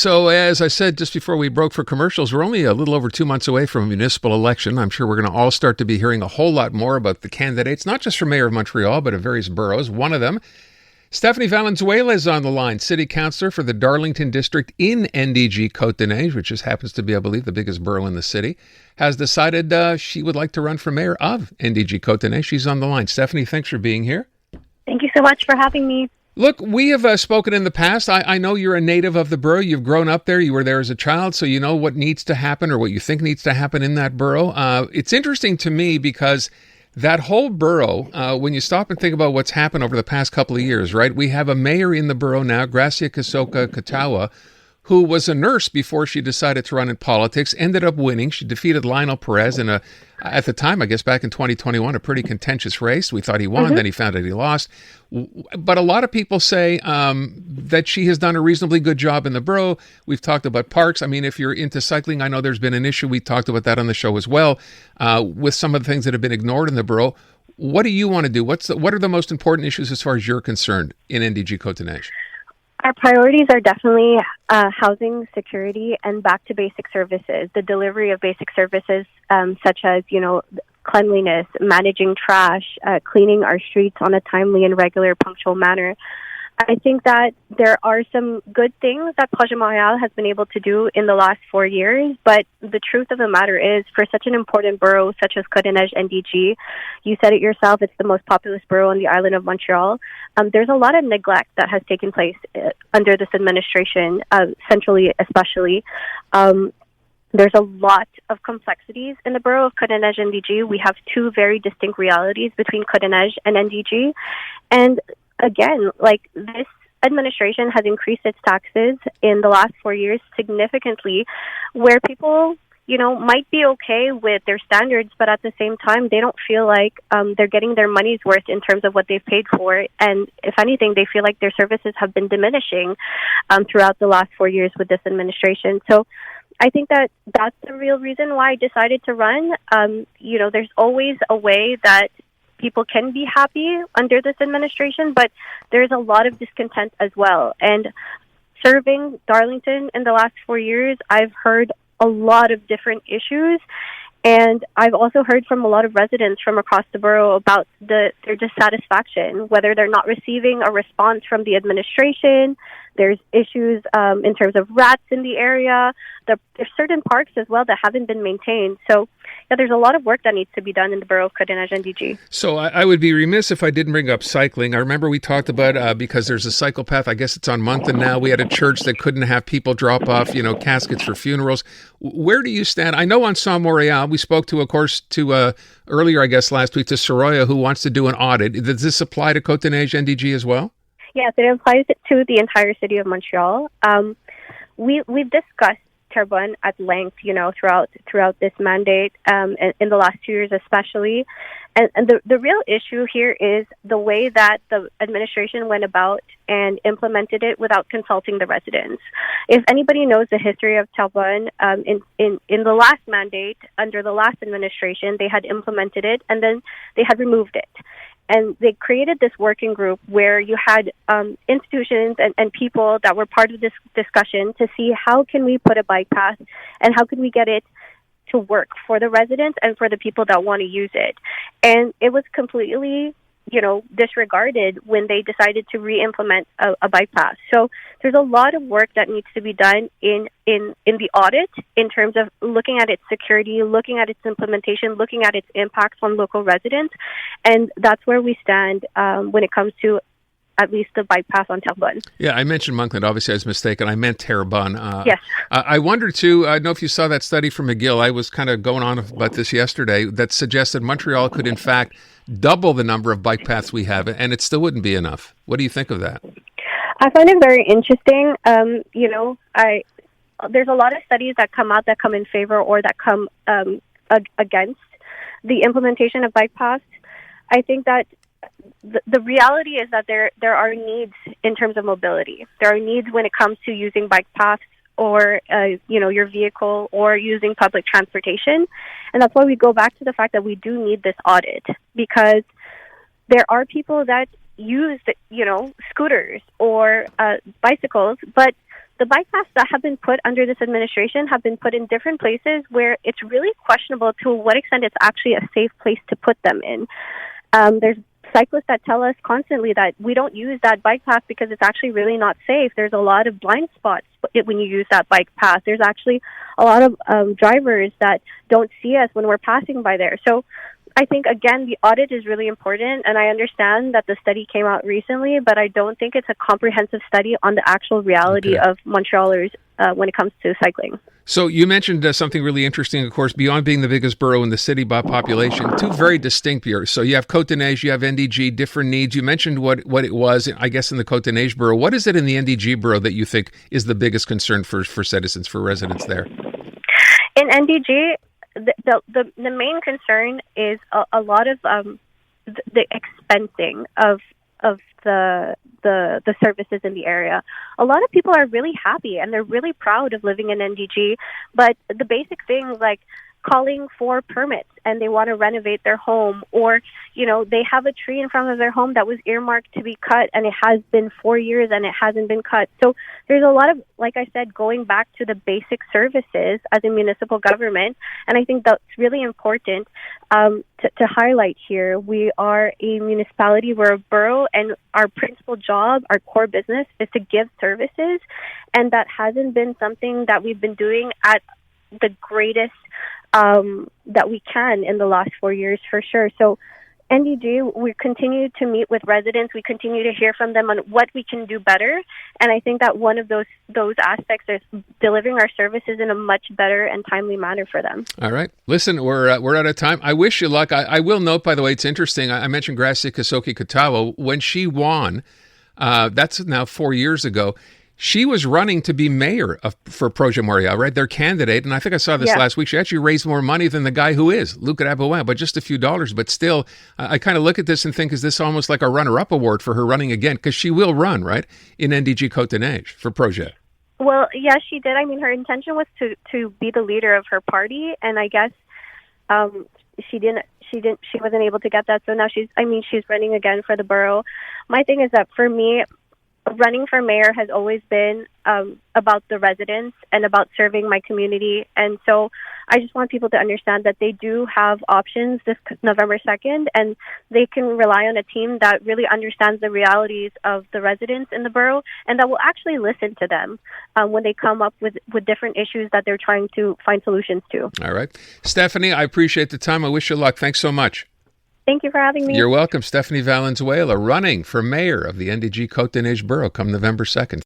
So as I said just before we broke for commercials, we're only a little over 2 months away from a municipal election. I'm sure we're going to all start to be hearing a whole lot more about the candidates, not just for mayor of Montreal, but of various boroughs. One of them, Stephanie Valenzuela, is on the line, city councillor for the Darlington district in NDG Côte-des-Neiges, which just happens to be, I believe, the biggest borough in the city, has decided she would like to run for mayor of NDG Côte-des-Neiges. She's on the line. Stephanie, thanks for being here. Thank you so much for having me. Look, we have spoken in the past. I know you're a native of the borough. You've grown up there. You were there as a child, so you know what needs to happen or what you think needs to happen in that borough. It's interesting to me because that whole borough, when you stop and think about what's happened over the past couple of years, right? We have a mayor in the borough now, Gracia Kasoka Katawa, who was a nurse before she decided to run in politics, ended up winning. She defeated Lionel Perez in at the time, I guess back in 2021, a pretty contentious race. We thought he won, then he found out he lost. But a lot of people say that she has done a reasonably good job in the borough. We've talked about parks. I mean, if you're into cycling, I know there's been an issue. We talked about that on the show as well, with some of the things that have been ignored in the borough. What do you want to do? What are the most important issues as far as you're concerned in NDG Côte-des-Neiges? Our priorities are definitely housing, security, and back to basic services. The delivery of basic services such as, cleanliness, managing trash, cleaning our streets on a timely and regular, punctual manner. I think that there are some good things that Projet Montréal has been able to do in the last 4 years, but the truth of the matter is, for such an important borough such as Côte-des-Neiges NDG, you said it yourself, it's the most populous borough on the island of Montreal. There's a lot of neglect that has taken place under this administration, centrally especially. There's a lot of complexities in the borough of Côte-des-Neiges NDG. We have two very distinct realities between Côte-des-Neiges and NDG. And again, this administration has increased its taxes in the last 4 years significantly, where people, might be okay with their standards, but at the same time, they don't feel like they're getting their money's worth in terms of what they've paid for. And if anything, they feel like their services have been diminishing throughout the last 4 years with this administration. So I think that that's the real reason why I decided to run. There's always a way that people can be happy under this administration, but there's a lot of discontent as well. And serving Darlington in the last 4 years, I've heard a lot of different issues. And I've also heard from a lot of residents from across the borough about their dissatisfaction, whether they're not receiving a response from the administration. There's issues in terms of rats in the area. There's certain parks as well that haven't been maintained. So, there's a lot of work that needs to be done in the borough of Côte-des-Neiges NDG. So I would be remiss if I didn't bring up cycling. I remember we talked about, because there's a cycle path, I guess it's on Monthan now. We had a church that couldn't have people drop off, caskets for funerals. Where do you stand? I know Ensemble Montréal, we spoke to, of course, earlier, I guess, last week, to Soroya, who wants to do an audit. Does this apply to Côte-des-Neiges NDG as well? Yes, it applies to the entire city of Montreal. We've discussed Terrebonne at length, throughout this mandate, in the last 2 years especially. And the real issue here is the way that the administration went about and implemented it without consulting the residents. If anybody knows the history of Terrebonne, in the last mandate, under the last administration, they had implemented it and then they had removed it. And they created this working group where you had institutions and people that were part of this discussion to see how can we put a bike path and how can we get it to work for the residents and for the people that want to use it. And it was completely, disregarded when they decided to re-implement a bike path. So there's a lot of work that needs to be done in the audit in terms of looking at its security, looking at its implementation, looking at its impacts on local residents. And that's where we stand when it comes to at least the bike path on Terrebonne. Yeah, I mentioned Montclair. Obviously, I was mistaken. I meant Terrebonne. Yes. I wondered, too, I don't know if you saw that study from McGill. I was kind of going on about this yesterday that suggested Montreal could, in fact, double the number of bike paths we have, and it still wouldn't be enough. What do you think of that? I find it very interesting. There's a lot of studies that come out that come in favor or that come against the implementation of bike paths. I think that the reality is that there are needs in terms of mobility. There are needs when it comes to using bike paths or, your vehicle or using public transportation. And that's why we go back to the fact that we do need this audit, because there are people that use, scooters or bicycles, but the bike paths that have been put under this administration have been put in different places where it's really questionable to what extent it's actually a safe place to put them in. There's cyclists that tell us constantly that we don't use that bike path because it's actually really not safe. There's a lot of blind spots when you use that bike path. There's actually a lot of drivers that don't see us when we're passing by there. So I think, again, the audit is really important, and I understand that the study came out recently, but I don't think it's a comprehensive study on the actual reality of Montrealers when it comes to cycling. So you mentioned something really interesting, of course, beyond being the biggest borough in the city by population, two very distinct bureaus. So you have Côte-des-Neiges, you have NDG, different needs. You mentioned what it was, I guess, in the Côte-des-Neiges borough. What is it in the NDG borough that you think is the biggest concern for citizens, for residents there? In NDG, the main concern is a lot of the expensing of the services in the area. A lot of people are really happy and they're really proud of living in NDG, but the basic things like calling for permits and they want to renovate their home, or, you know, they have a tree in front of their home that was earmarked to be cut and it has been 4 years and it hasn't been cut. So there's a lot of, like I said, going back to the basic services as a municipal government. And I think that's really important to highlight here. We are a municipality, we're a borough, and our principal job, our core business is to give services. And that hasn't been something that we've been doing at the greatest that we can in the last 4 years, for sure. So NDG, we continue to meet with residents. We continue to hear from them on what we can do better. And I think that one of those aspects is delivering our services in a much better and timely manner for them. All right. Listen, we're out of time. I wish you luck. I will note, by the way, it's interesting. I mentioned Gracia Kasoki-Katawa. When she won, that's now 4 years ago, she was running to be mayor for Projet Montréal, right? Their candidate. And I think I saw this last week. She actually raised more money than the guy who is, Luc Rabouin, but just a few dollars. But still, I kind of look at this and think, is this almost like a runner-up award for her running again? Because she will run, right, in NDG Côte-des-Neiges for Projet. Well, yes, she did. I mean, her intention was to be the leader of her party. And I guess she wasn't able to get that. So now she's running again for the borough. My thing is that for me, running for mayor has always been about the residents and about serving my community. And so I just want people to understand that they do have options this November 2nd, and they can rely on a team that really understands the realities of the residents in the borough and that will actually listen to them when they come up with different issues that they're trying to find solutions to. All right. Stephanie, I appreciate the time. I wish you luck. Thanks so much. Thank you for having me. You're welcome. Stephanie Valenzuela, running for mayor of the NDG Côte-des-Neiges borough come November 2nd.